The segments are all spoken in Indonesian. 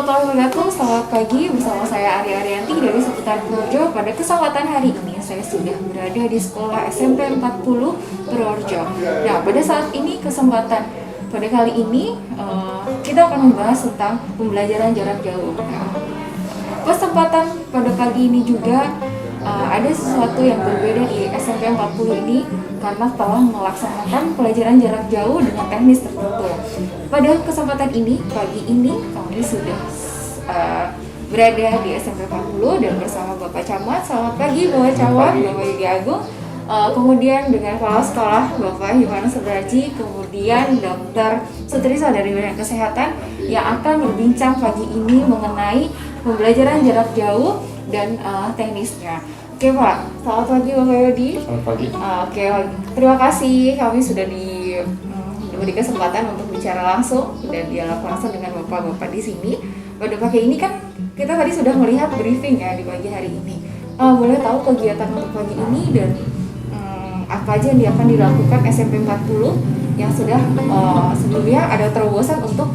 warahmatullahi wabarakatuh. Selamat pagi, bersama saya Ari Arianti dari seputar Purworejo. Pada kesempatan hari ini saya sudah berada di sekolah SMP 40 Purworejo. Nah, pada saat ini pada kali ini kita akan membahas tentang pembelajaran jarak jauh. Nah, kesempatan pada pagi ini juga ada sesuatu yang berbeda di SMP 40 ini karena telah melaksanakan pelajaran jarak jauh dengan teknis tertentu. Pada kesempatan ini, pagi ini kami sudah berada di SMP 40 dan bersama Bapak Camat. Selamat pagi Bapak Camat, Bapak Yogi Agung. Kemudian dengan kepala sekolah Bapak Yohanes Subraji, kemudian Dr. Sutrisa dari bidang kesehatan yang akan berbincang pagi ini mengenai pembelajaran jarak jauh dan teknisnya. Oke Pak, selamat pagi Bapak Yodi. Selamat pagi. Oke, terima kasih kami sudah diberi kesempatan untuk bicara langsung dan dialog langsung dengan Bapak-Bapak di sini. Pada pagi ini kan kita tadi sudah melihat briefing ya di pagi hari ini. Boleh tahu kegiatan untuk pagi ini dan apa aja yang akan dilakukan SMP 40 yang sudah sebelumnya ada terobosan untuk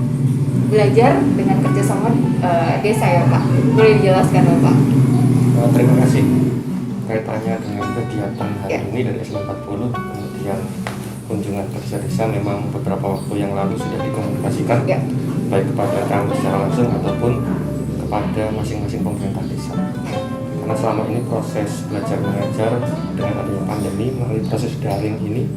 belajar dengan kerjasama desa ya Pak. Boleh dijelaskan Bapak? Terima kasih. Kaitannya dengan kegiatan hari ini dari SMP 40, kemudian kunjungan kerja desa memang beberapa waktu yang lalu sudah dikomunikasikan baik kepada kami secara langsung ataupun kepada masing-masing pemerintah desa. Karena selama ini proses belajar mengajar dengan adanya pandemi melalui proses daring ini,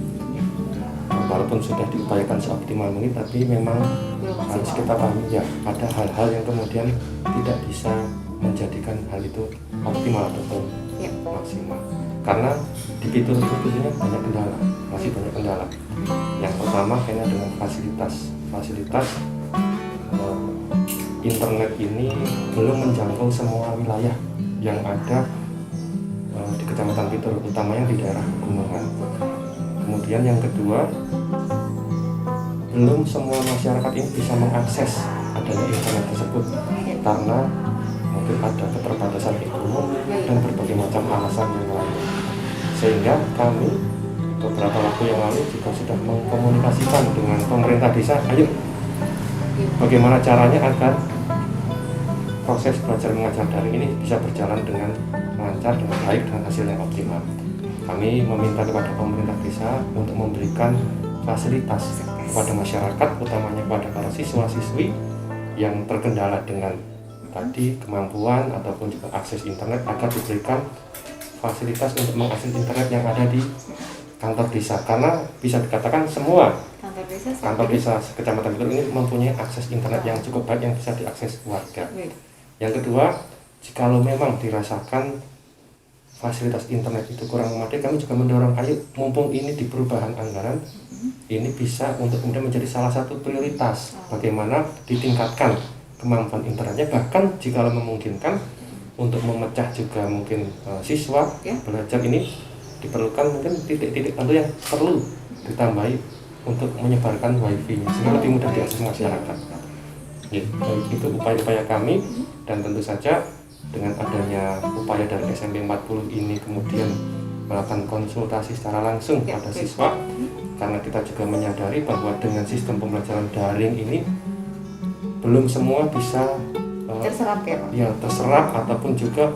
walaupun sudah diupayakan seoptimal mungkin, tapi memang harus kita pahami ya ada hal-hal yang kemudian tidak bisa menjadikan hal itu optimal ataupun maksimal. Karena di fitur-fiturnya banyak kendala, masih banyak kendala. Yang pertama kayaknya dengan fasilitas internet ini belum menjangkau semua wilayah yang ada di Kecamatan Pitur, utamanya di daerah pegunungan. Kemudian yang kedua, belum semua masyarakat ini bisa mengakses adanya internet tersebut karena mungkin ada keterbatasan ekonomi dan berbagai macam alasan yang lain. Sehingga kami beberapa waktu yang lalu juga sudah mengkomunikasikan dengan pemerintah desa, ayo bagaimana caranya agar proses belajar mengajar daring ini bisa berjalan dengan lancar, dengan baik, dengan hasil yang optimal. Kami meminta kepada pemerintah desa untuk memberikan fasilitas kepada masyarakat, utamanya kepada para siswa-siswi yang terkendala dengan tadi kemampuan ataupun juga akses internet, agar diberikan fasilitas untuk mengakses internet yang ada di kantor desa. Karena bisa dikatakan semua kantor desa Kecamatan Pitur ini mempunyai akses internet yang cukup baik yang bisa diakses warga. Yang kedua, jikalau memang dirasakan fasilitas internet itu kurang memadai, kami juga mendorong, ayo mumpung ini di perubahan anggaran, ini bisa untuk kemudian menjadi salah satu prioritas bagaimana ditingkatkan kemampuan internetnya, bahkan jikalau memungkinkan untuk memecah juga mungkin siswa belajar ini diperlukan mungkin titik-titik tentu yang perlu ditambahi untuk menyebarkan wifi-nya sehingga lebih mudah diakses masyarakat. Itu upaya-upaya kami, dan tentu saja dengan adanya upaya dari SMP 40 ini kemudian melakukan konsultasi secara langsung pada siswa, karena kita juga menyadari bahwa dengan sistem pembelajaran daring ini belum semua bisa terserap terserap, ataupun juga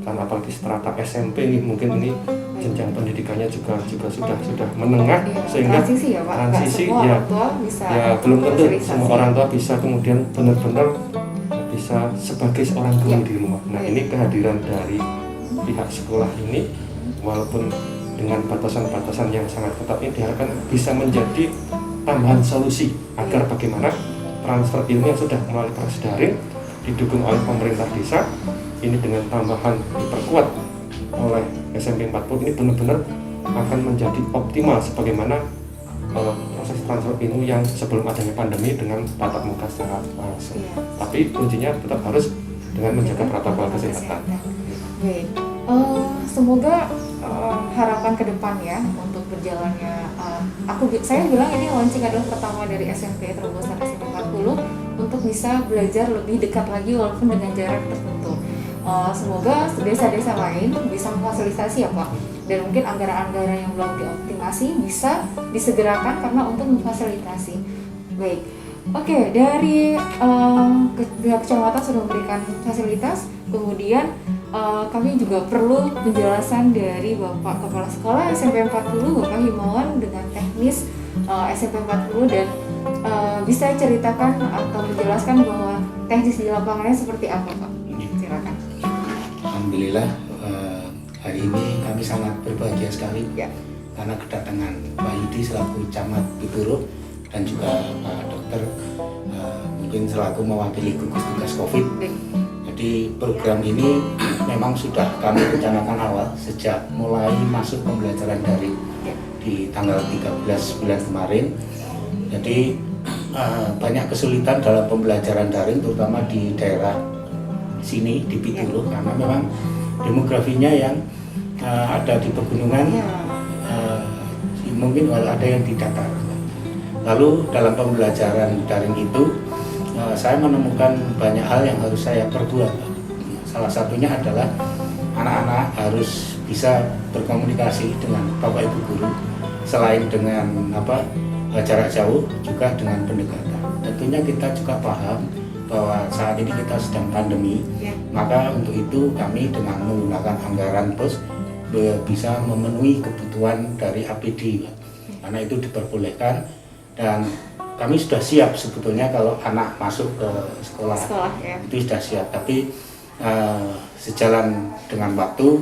karena apalagi strata SMP ini mungkin ini jenjang pendidikannya juga sudah menengah, sehingga transisi belum tentu semua orang tua bisa kemudian benar-benar bisa sebagai seorang guru di rumah. Nah, ini kehadiran dari pihak sekolah ini walaupun dengan batasan-batasan yang sangat ketat ini diharapkan bisa menjadi tambahan solusi agar bagaimana transfer ilmu yang sudah melalui proses daring didukung oleh pemerintah desa ini dengan tambahan diperkuat oleh SMP 40 ini benar-benar akan menjadi optimal sebagaimana proses transfer ilmu yang sebelum adanya pandemi dengan tatap muka secara langsung. Tapi kuncinya tetap harus dengan menjaga protokol kesehatan. Semoga harapan ke depan ya untuk berjalannya. Saya bilang ini launching adalah pertama dari SMP terobosan SMP 40 untuk bisa belajar lebih dekat lagi walaupun dengan jarak tertentu. Semoga desa-desa lain bisa memfasilitasi ya Pak, dan mungkin anggaran-anggaran yang belum dioptimasi bisa disegerakan karena untuk memfasilitasi. Baik, Oke, dari pihak kecamatan sudah memberikan fasilitas, kemudian kami juga perlu penjelasan dari Bapak Kepala Sekolah SMP 40, Bapak Himawan dengan teknis SMP 40 dan bisa ceritakan atau menjelaskan bahwa teknis di lapangannya seperti apa, Pak? Silakan. Alhamdulillah hari ini kami sangat berbahagia sekali Ya. karena kedatangan Pak Yudi selaku Camat Biburu dan juga Pak Dokter mungkin selaku mewakili gugus tugas COVID. Baik. Jadi program ini memang sudah kami rencanakan awal sejak mulai masuk pembelajaran daring Ya. di tanggal 13 bulan kemarin. Jadi banyak kesulitan dalam pembelajaran daring terutama di daerah sini di Pituluh karena memang demografinya yang ada di pegunungan Ya. mungkin ada yang di datar. Lalu dalam pembelajaran daring itu saya menemukan banyak hal yang harus saya perbuat. Salah satunya adalah anak-anak harus bisa berkomunikasi dengan Bapak Ibu guru selain dengan jarak jauh juga dengan pendekatan. Tentunya kita juga paham bahwa saat ini kita sedang pandemi, Ya. maka untuk itu kami dengan menggunakan anggaran BOS bisa memenuhi kebutuhan dari APD, karena itu diperbolehkan dan kami sudah siap sebetulnya kalau anak masuk ke sekolah Ya. itu sudah siap, tapi sejalan dengan waktu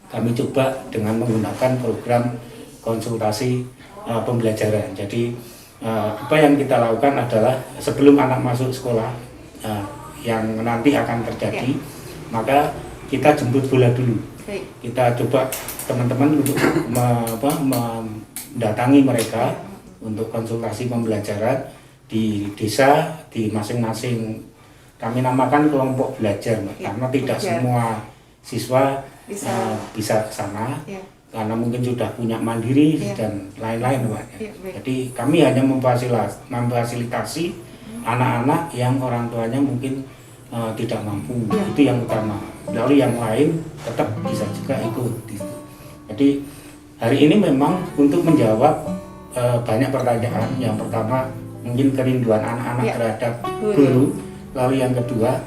kami coba dengan menggunakan program konsultasi pembelajaran. Jadi apa yang kita lakukan adalah sebelum anak masuk sekolah yang nanti akan terjadi, maka kita jemput bola dulu. Baik. Kita coba teman-teman untuk mendatangi mereka untuk konsultasi pembelajaran di desa, di masing-masing kami namakan kelompok belajar, Mbak, Ya, karena tidak belajar. semua siswa Bisa. ke sana. Ya. Karena mungkin sudah punya mandiri Ya. dan lain-lain, Mbak. Ya, baik. Jadi kami hanya memfasilitasi anak-anak yang orang tuanya mungkin tidak mampu. Ya. Itu yang utama. Lalu yang lain tetap bisa juga ikut. Jadi hari ini memang untuk menjawab banyak pertanyaan. Yang pertama mungkin kerinduan anak-anak Ya. terhadap Guru. guru. Lalu yang kedua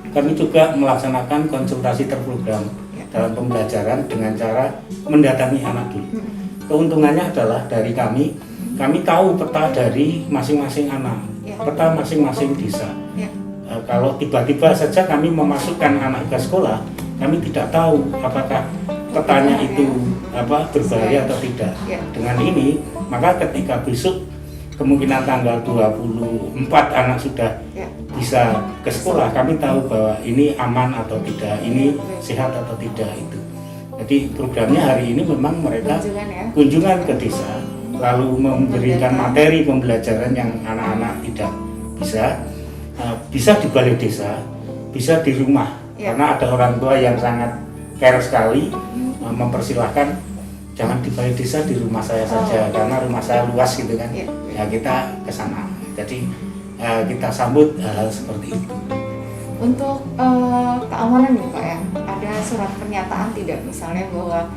kami juga melaksanakan konsultasi terprogram Ya. dalam pembelajaran dengan cara mendatangi anak dulu. Keuntungannya adalah dari kami tahu peta dari masing-masing anak, Ya. peta masing-masing desa. Ya. Kalau tiba-tiba saja kami memasukkan anak ke sekolah, kami tidak tahu apakah petanya itu berbahaya atau tidak. Ya. Dengan ini, maka ketika besok kemungkinan tanggal 24 anak sudah Ya. bisa ke sekolah, kami tahu bahwa ini aman atau tidak, ini sehat atau tidak itu. Jadi programnya hari ini memang mereka Kunjungan ya. kunjungan ke desa, lalu memberikan materi pembelajaran yang anak-anak tidak bisa di balai desa, bisa di rumah, Ya. karena ada orang tua yang sangat care sekali mempersilahkan jangan di balai desa, di rumah saya saja karena rumah saya luas gitu kan. Ya. Ya kita ke sana. Jadi kita sambut hal-hal seperti itu. Untuk keamanan nih Pak ya, ada surat pernyataan tidak misalnya bahwa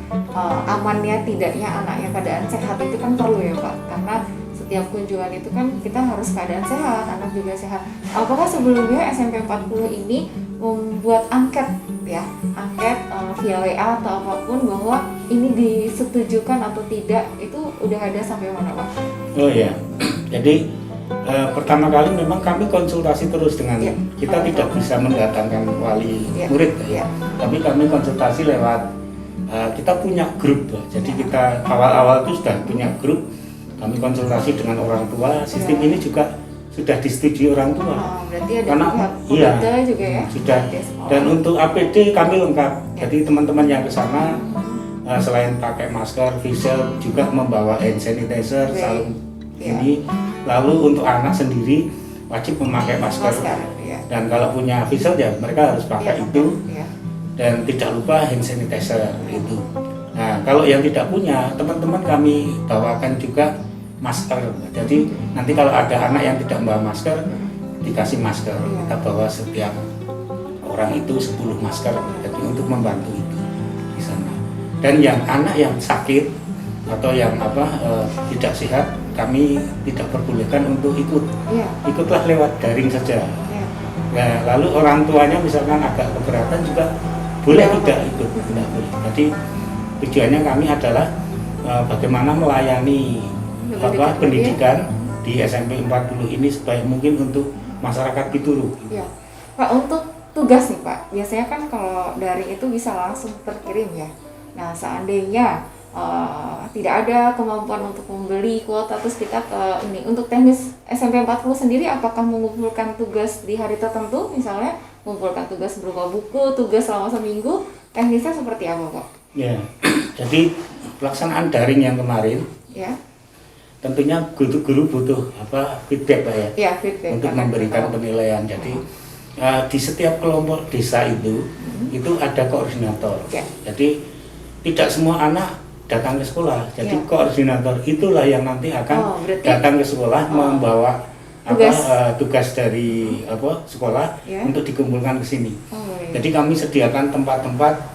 amannya tidaknya anaknya keadaan sehat itu kan perlu ya Pak, karena setiap kunjungan itu kan kita harus keadaan sehat, anak juga sehat. Apakah sebelumnya SMP 40 ini membuat angket ya, angket via WA atau apapun bahwa ini disetujukan atau tidak, itu udah ada sampai mana Pak? Oh ya, jadi pertama kali memang kami konsultasi terus dengan Ya. kita tidak bisa mendatangkan wali Ya. murid Ya. ya. Tapi kami konsultasi lewat kita punya grup, jadi Ya. kita awal-awal itu sudah punya grup, kami konsultasi dengan orang tua. Sistem Ya. ini juga sudah disetujui orang tua. Berarti ada Karena pihak iya, komite juga ya? sudah. Dari sekolah. Dan untuk APD kami lengkap. Ya. Jadi teman-teman yang ke sana selain pakai masker, facial juga membawa hand sanitizer, Baik. sarung Ya. ini. Lalu untuk anak sendiri wajib memakai masker. Ya. Dan kalau punya facial ya mereka harus pakai Ya, itu. ya. Dan tidak lupa hand sanitizer itu. Nah kalau yang tidak punya, teman-teman kami bawakan juga masker. Jadi nanti kalau ada anak yang tidak membawa masker, dikasih masker. Iya. Kita bawa setiap orang itu 10 masker. Jadi untuk membantu itu di sana. Dan yang anak yang sakit atau yang tidak sehat kami tidak perbolehkan untuk ikut. Iya. Ikutlah lewat daring saja. Iya. Nah, lalu orang tuanya misalkan agak keberatan juga boleh Tidak tidak ikut, tidak boleh. Jadi tujuannya kami adalah bagaimana melayani pendidikan di SMP 40 ini sebaik mungkin untuk masyarakat Pituru. Iya. Pak, untuk tugas nih Pak, biasanya kan kalau daring itu bisa langsung terkirim ya. Nah, seandainya tidak ada kemampuan untuk membeli kuota terus kita ke ini, untuk teknis SMP 40 sendiri apakah mengumpulkan tugas di hari tertentu, misalnya mengumpulkan tugas berupa buku, tugas selama seminggu, teknisnya seperti apa Pak? Ya, jadi pelaksanaan daring yang kemarin Ya. tentunya guru butuh feedback Pak ya, Ya, feedback untuk memberikan penilaian. Jadi di setiap kelompok desa itu ada koordinator. Ya. Jadi tidak semua anak datang ke sekolah. Jadi Ya. koordinator itulah yang nanti akan berarti datang ke sekolah membawa tugas dari sekolah Ya. untuk dikumpulkan ke sini. Baik. Jadi kami sediakan tempat-tempat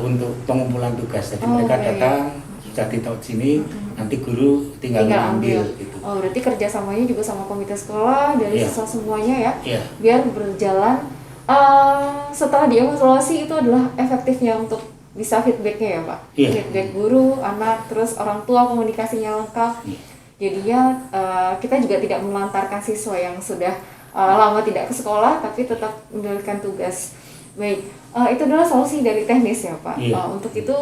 untuk pengumpulan tugas. Jadi mereka Baik. datang sudah ditaruh sini, nanti guru tinggal mengambil gitu. Berarti kerjasamanya juga sama komite sekolah dari Iya. siswa semuanya ya, Iya. biar berjalan. Setelah dievaluasi itu adalah efektifnya untuk bisa feedbacknya ya Pak. Iya. Feedback guru, anak, terus orang tua, komunikasinya lengkap. Iya. Jadinya kita juga tidak melantarkan siswa yang sudah lama tidak ke sekolah tapi tetap menjalankan tugas. Baik, itu adalah solusi dari teknis ya Pak. Iya. Untuk itu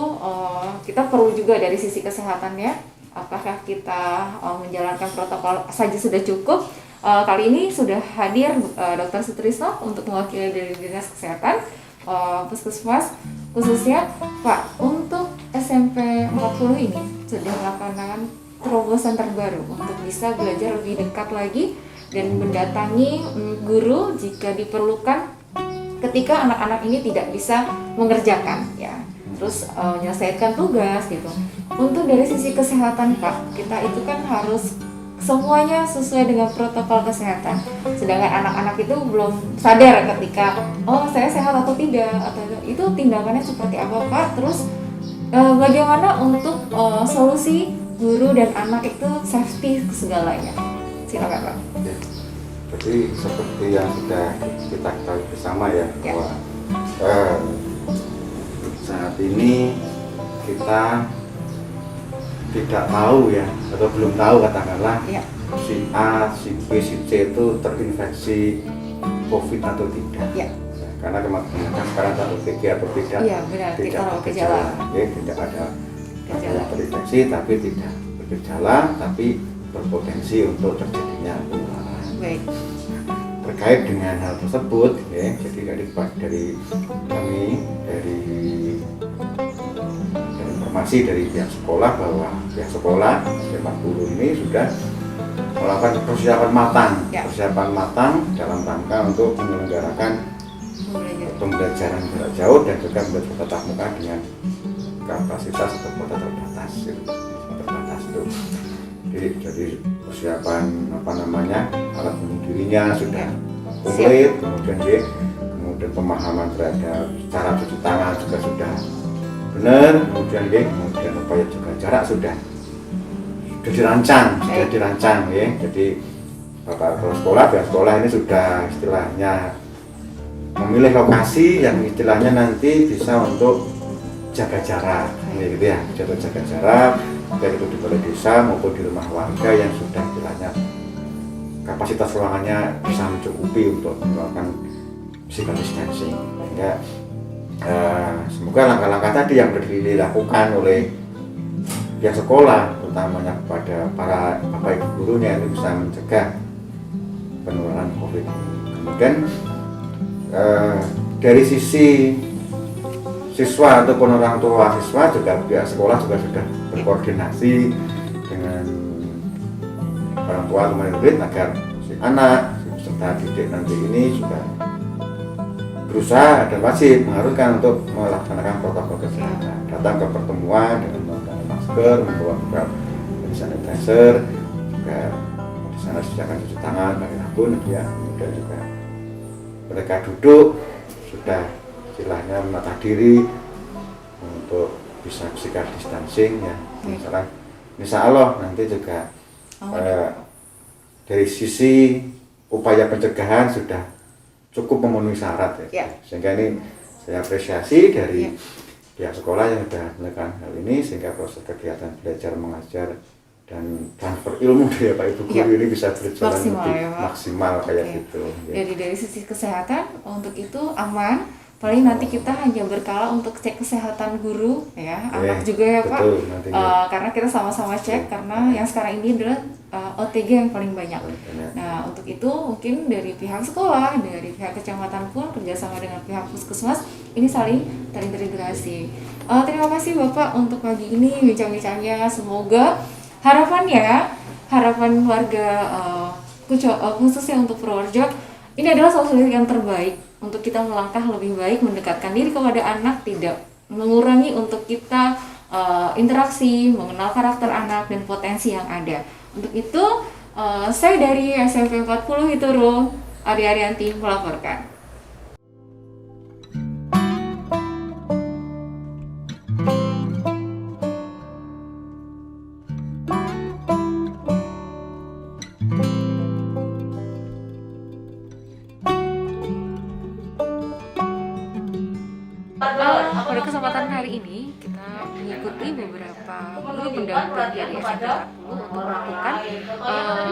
kita perlu juga dari sisi kesehatannya, apakah kita menjalankan protokol saja sudah cukup. Kali ini sudah hadir Dr. Sutrisno untuk mewakili dari Dinas Kesehatan Puskesmas, khususnya Pak, untuk SMP 40 ini sudah melaksanakan terobosan terbaru untuk bisa belajar lebih dekat lagi dan mendatangi guru jika diperlukan ketika anak-anak ini tidak bisa mengerjakan ya, terus menyelesaikan tugas gitu. Untuk dari sisi kesehatan Pak, kita itu kan harus semuanya sesuai dengan protokol kesehatan. Sedangkan anak-anak itu belum sadar ketika saya sehat atau tidak, atau itu tindakannya seperti apa Pak. Terus bagaimana untuk solusi guru dan anak itu safety segalanya. Silakan Pak. Jadi seperti yang sudah kita ketahui bersama ya, bahwa saat ini kita tidak tahu ya, atau belum tahu katakanlah si A, si B, si C itu terinfeksi COVID atau tidak. Ya. Karena kebanyakan sekarang ada OTG atau tidak, Iya benar, kita tahu gejala. Tidak ada terinfeksi tapi tidak bergejala, tapi berpotensi untuk terjadinya penularan. Baik. Terkait dengan hal tersebut, ya, jadi dari kami dari informasi dari pihak sekolah bahwa pihak sekolah SMP 40 ini sudah melakukan persiapan matang dalam rangka untuk menyelenggarakan pembelajaran jarak jauh dan juga belajar tatap muka dengan kapasitas atau kuota terbatas itu. Jadi persiapan alat pelindung dirinya sudah komplit, kemudian pemahaman terhadap cara cuci tangan juga sudah benar, kemudian upaya jaga jarak sudah dirancang ya. Jadi pihak sekolah ini sudah istilahnya memilih lokasi yang istilahnya nanti bisa untuk jaga jarak, gitu ya, jaga jarak, baik itu di balai desa maupun di rumah warga yang sudah istilahnya kapasitas ruangannya bisa mencukupi untuk melakukan physical distancing. Sehingga semoga langkah-langkah tadi yang dilakukan oleh pihak sekolah, utamanya kepada para bapak ibu gurunya, ini bisa mencegah penularan COVID. Kemudian dari sisi siswa ataupun orang tua siswa juga pihak sekolah juga sudah berkoordinasi dengan orang tua atau murid agar si anak, si peserta didik nanti ini juga berusaha dan wajib mengharuskan untuk melaksanakan protokol kesehatan, datang ke pertemuan dengan menggunakan masker, membawa juga sanitizer, juga di sana disediakan cuci tangan bagaimanapun ya. Kemudian juga mereka duduk sudah istilahnya menata diri untuk bisa physical distancing ya. Insya Allah nanti juga dari sisi upaya pencegahan sudah cukup memenuhi syarat ya. Sehingga ini saya apresiasi dari pihak sekolah yang sudah melakukan hal ini sehingga proses kegiatan belajar mengajar dan transfer ilmu dari Pak Ibu Guru ini bisa berjalan maksimal, lebih ya, Pak. maksimal kayak gitu. Ya. Dari sisi kesehatan untuk itu aman. Paling nanti kita hanya berkala untuk cek kesehatan guru ya, anak juga ya Pak. Betul, karena kita sama-sama cek karena yang sekarang ini adalah OTG yang paling banyak. Nah untuk itu mungkin dari pihak sekolah, dari pihak kecamatan pun kerjasama dengan pihak puskesmas ini saling terintegrasi. Terima kasih Bapak untuk pagi ini bincang-bincangnya. Semoga harapan warga khususnya untuk Purworejo ini adalah solusi yang terbaik untuk kita melangkah lebih baik, mendekatkan diri kepada anak, tidak mengurangi untuk kita interaksi, mengenal karakter anak dan potensi yang ada. Untuk itu, saya dari SMP 40 Hituro, Ariyanti melaporkan. Pada kesempatan hari ini kita mengikuti beberapa guru pendamping dari SMP 40 untuk melakukan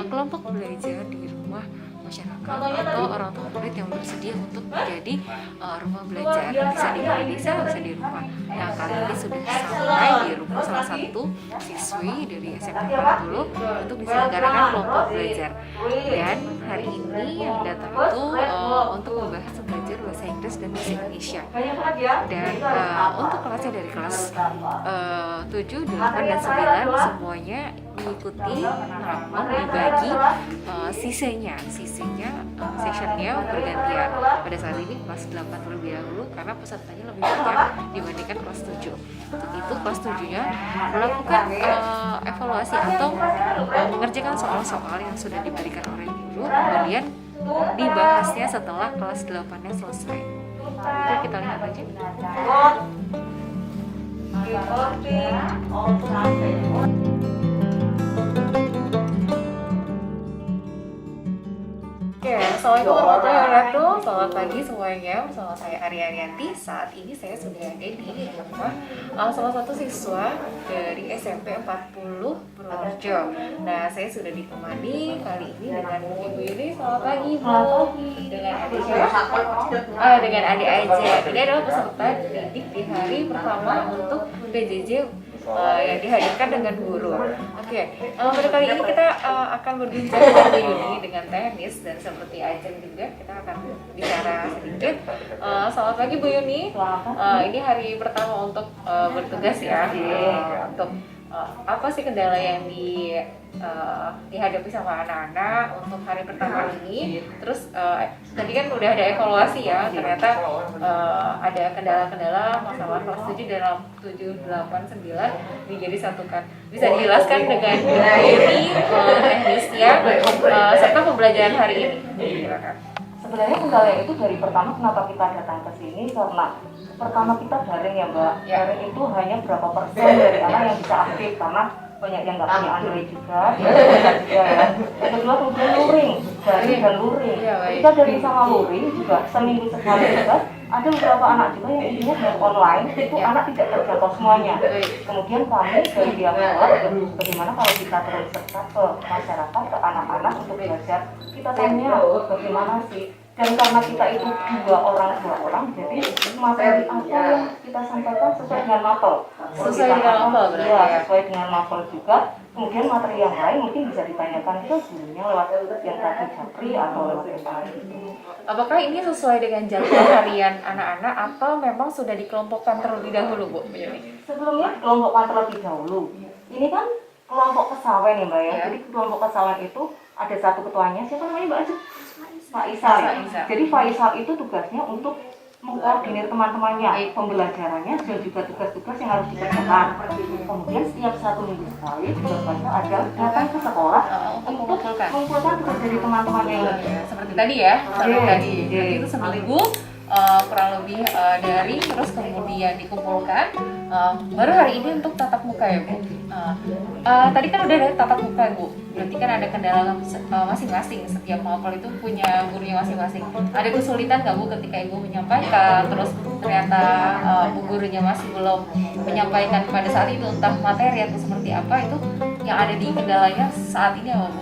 kelompok belajar di rumah masyarakat atau orang tua murid yang bersedia untuk menjadi rumah belajar, bisa di balai desa, bisa di rumah. Nah kali ini sudah sampai di rumah salah satu siswi dari SMP 40 untuk diselenggarakan kelompok belajar. Dan hari ini yang datang itu untuk membahas belajar bahasa Inggris dan bahasa Indonesia. Dan untuk kelasnya dari kelas 7, 8, dan 9 semuanya mengikuti namun dibagi sesinya bergantian. Pada saat ini kelas 8 terlebih dahulu karena pesertanya lebih banyak dibandingkan kelas 7. Untuk itu kelas 7-nya melakukan evaluasi atau mengerjakan soal-soal yang sudah diberikan oleh guru, kemudian dibahasnya setelah kelas 8-nya selesai. Itu kita lihat aja. Oke, assalamualaikum warahmatullahi wabarakatuh. Selamat pagi semuanya, bersama saya Ariyanti. Saat ini saya sudah ada di rumah salah satu siswa dari SMP 40 Purworejo. Nah, saya sudah ditemani kali ini dengan Ibu Yuni. Selamat pagi, Bu. Dengan adik saya, dengan adik aja. Ini adalah peserta didik di hari pertama untuk PJJ yang dihadirkan dengan guru. Oke, pada kali ini kita akan berbincang dengan Bu Yuni dengan teknis dan seperti Ajeng juga kita akan bicara sedikit. Selamat pagi Bu Yuni. Ini hari pertama untuk bertugas ya. Untuk apa sih kendala yang dihadapi sama anak-anak untuk hari pertama ini? Terus tadi kan udah ada evaluasi ya, ternyata ada kendala-kendala masalah kelas 7 dalam 7, 8, 9 dijadi satukan. Bisa dijelaskan dengan ini teknisnya serta pembelajaran hari ini? Silakan. Sebenarnya kendala itu dari pertama kenapa kita datang ke sini karena pertama kita daring ya Mbak. Daring itu hanya berapa persen dari anak yang bisa aktif karena banyak yang nggak punya Android juga, juga ya. Yang kedua kemudian luring, daring dan luring. Kita dari sama luring juga seminggu sekali juga. Ada beberapa anak juga yang intinya dari online itu anak tidak terjangkau semuanya. Kemudian kami dari pihak sekolah bagaimana kalau kita terus serta ke masyarakat, ke anak-anak untuk belajar. Kita tanya bagaimana sih. Dan karena kita itu dua orang, jadi materi apa yang kita sampaikan sesuai dengan mapel. Sesuai dengan mapel berarti ya? Sesuai dengan mapel juga. Kemudian materi yang lain mungkin bisa ditanyakan ke gurunya lewat yang tadi Japri atau lewat yang gitu. Apakah ini sesuai dengan jadwal harian anak-anak atau memang sudah dikelompokkan terlebih dahulu, Bu? Sebelumnya dikelompokkan terlebih dahulu. Ini kan kelompok kesawen ya Mbak ya. Jadi kelompok kesawen itu ada satu ketuanya, siapa namanya Mbak Azu? Faisal. Jadi Faisal itu tugasnya untuk mengkoordinir teman-temannya, pembelajarannya dan juga tugas-tugas yang harus dikerjakan. Kemudian setiap 1 minggu sekali tugas Faisal ada datang ke sekolah untuk mengumpulkan tugas dari teman-temannya ini. Seperti tadi ya, seperti tadi. Jadi itu seminggu kurang lebih daring terus kemudian dikumpulkan Baru hari ini untuk tatap muka ya Bu. Tadi kan udah ada tatap muka Bu. Berarti kan ada kendala masing-masing. Setiap mapel itu punya gurunya masing-masing. Ada kesulitan nggak Bu ketika Ibu menyampaikan, terus ternyata Bu gurunya masih belum menyampaikan pada saat itu entah materi atau seperti apa, itu yang ada di kendalanya saat ini apa Bu?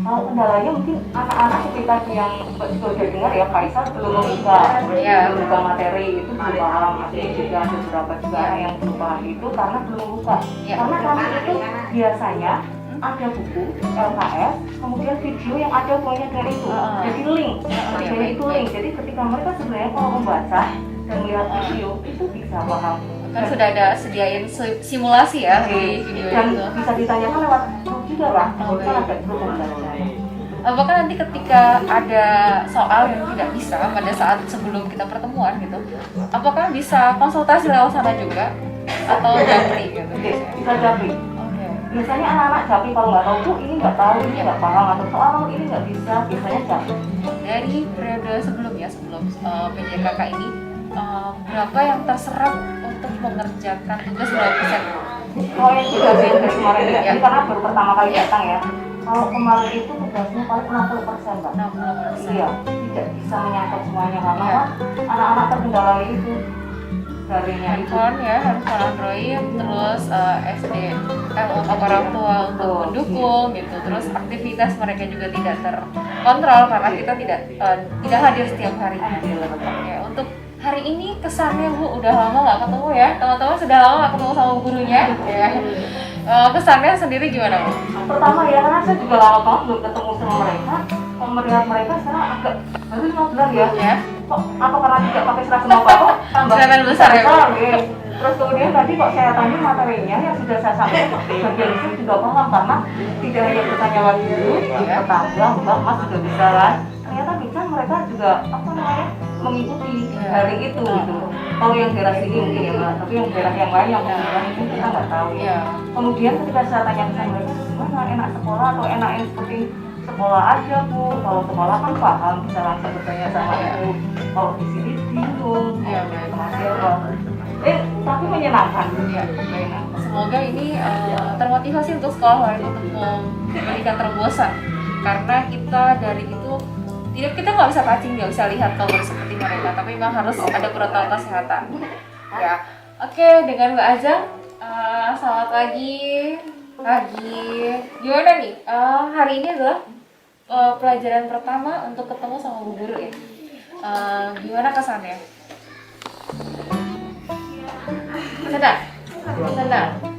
Kalau kendalanya mungkin anak-anak seperti tadi yang sudah dengar ya, Kaisar belum membuka, belum membuka materi itu belum paham. Ada juga ada beberapa juga anak yang belum paham itu karena belum membuka. Karena kami itu biasanya ada buku LKS, kemudian video yang ada banyak dari itu, jadi link, jadi itu link. Jadi ketika mereka sebenarnya kalau membaca dan melihat video itu bisa paham. Kan sudah ada sediain simulasi ya di video Dan itu. bisa ditanyakan lewat grup juga Pak, kan ada grup membaca. Apakah nanti ketika ada soal yang tidak bisa pada saat sebelum kita pertemuan gitu, apakah bisa konsultasi lewat sana juga atau japri gitu? Bisa japri. Oke. Biasanya anak-anak japri kalau nggak tahu Bu ini nggak tahu, ini nggak paham, atau soal ini nggak bisa, biasanya japri. Dari periode sebelumnya, sebelum PJKK ini, berapa yang terserap untuk mengerjakan tugas berapa persen? Kalau yang juga dari kemarin ini karena baru pertama kali datang ya. Kalau kemarin itu tugasnya paling 60% Mbak. 60%. Iya, tidak bisa menyangkut semuanya karena anak-anak terkendala itu darinya itu. Handphone ya, handphone Android, terus SDM untuk orang tua untuk mendukung gitu, terus aktivitas mereka juga tidak terkontrol karena kita tidak hadir setiap hari. Oke, untuk hari ini kesannya Bu udah lama nggak ketemu ya, teman-teman sudah lama nggak ketemu sama gurunya ya. Kesannya sendiri gimana Bu? Pertama ya, karena saya juga lama banget belum ketemu sama mereka. Kalau melihat mereka sekarang agak baru 5 bulan ya. Kok apa karena tidak pakai seragam apa-apa tambah Kelihatan besar ya, Bu? ya. Terus kemudian tadi kok saya tanya materinya yang sudah saya sampaikan, bagian itu juga paham karena tidak hanya bertanya lagi dulu, tetangga, Mbak, Mas sudah bisa kan? Ternyata bisa mereka juga mengikuti hari itu gitu. Kalau yang daerah sini mungkin ya Mbak, tapi yang daerah yang lain yang mungkin kita nggak tahu. Kemudian ketika saya tanya ke mereka, gimana enak sekolah atau enak yang seperti sekolah aja Bu? Kalau sekolah kan paham, bisa langsung bertanya sama ibu. Kalau di sini bingung, tapi menyenangkan. Semoga ini termotivasi untuk sekolah lain untuk memberikan terobosan, karena kita dari itu kita nggak bisa touching, nggak bisa lihat kalau seperti mereka, tapi memang harus ada protokol kesehatan ya. Oke, dengan Mbak Ajeng, selamat pagi. Gimana nih, hari ini adalah pelajaran pertama untuk ketemu sama Bu Guru ya. Gimana kesannya? Senang.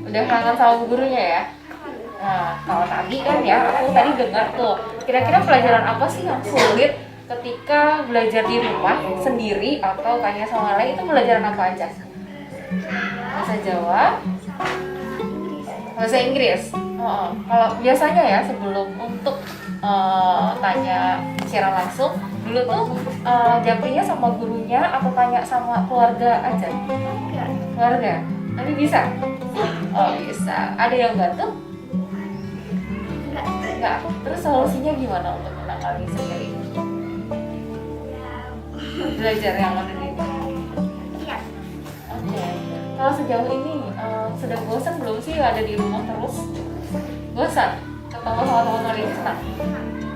Udah kangen sama Bu Gurunya ya. Nah, kalau tadi kan ya, aku tadi dengar tuh, kira-kira pelajaran apa sih yang sulit ketika belajar di rumah sendiri atau tanya sama lain, itu pelajaran apa aja? Bahasa Jawa, bahasa Inggris. Kalau biasanya ya sebelum untuk tanya secara langsung, dulu tuh jawabannya sama gurunya atau tanya sama keluarga aja? Keluarga. Tapi bisa? Oh bisa. Ada yang bantu? Enggak. Terus solusinya gimana untuk menangani sendiri? Belajar yang ada di Oke. Kalau sejauh ini sudah bosan belum sih ada di rumah terus? Bosan? Ketemu sama teman-teman ini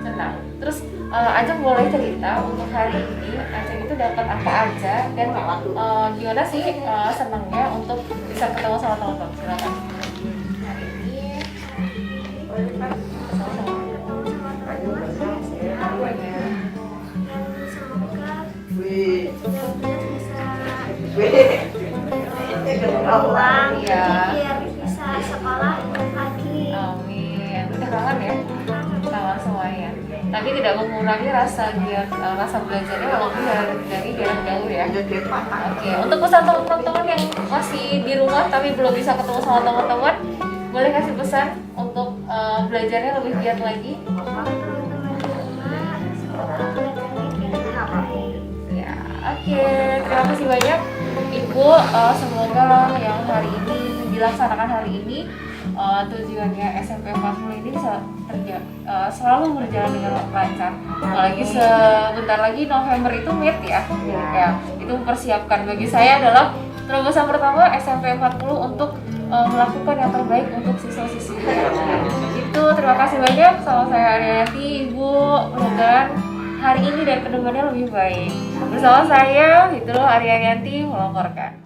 senang. Terus Ajeng boleh cerita untuk hari ini Ajeng itu dapat apa aja dan gimana sih senangnya untuk bisa ketemu sama teman-teman? Silakan. Hari ini uang ya. biar bisa sekolah lagi. Amin. Udah kangen ya? Kangen semuanya. Tapi tidak mengurangi rasa belajarnya walaupun dari jarak jauh ya. Oke. Untuk pesan teman-teman yang masih di rumah tapi belum bisa ketemu sama teman-teman, boleh kasih pesan untuk belajarnya lebih giat lagi. Ya, oke. Terima kasih banyak Ibu. Semoga yang hari ini dilaksanakan hari ini tujuannya SMP 40 ini bisa selalu berjalan dengan lancar. Apalagi sebentar lagi November itu MIT ya. Ya, itu mempersiapkan bagi saya adalah terobosan pertama SMP 40 untuk melakukan yang terbaik untuk siswa-siswinya. Itu terima kasih banyak sama saya Ariyanti, Ibu. Mudah-mudahan hari ini dan kedepannya lebih baik. Bersama saya, itu Ariyanti melaporkan.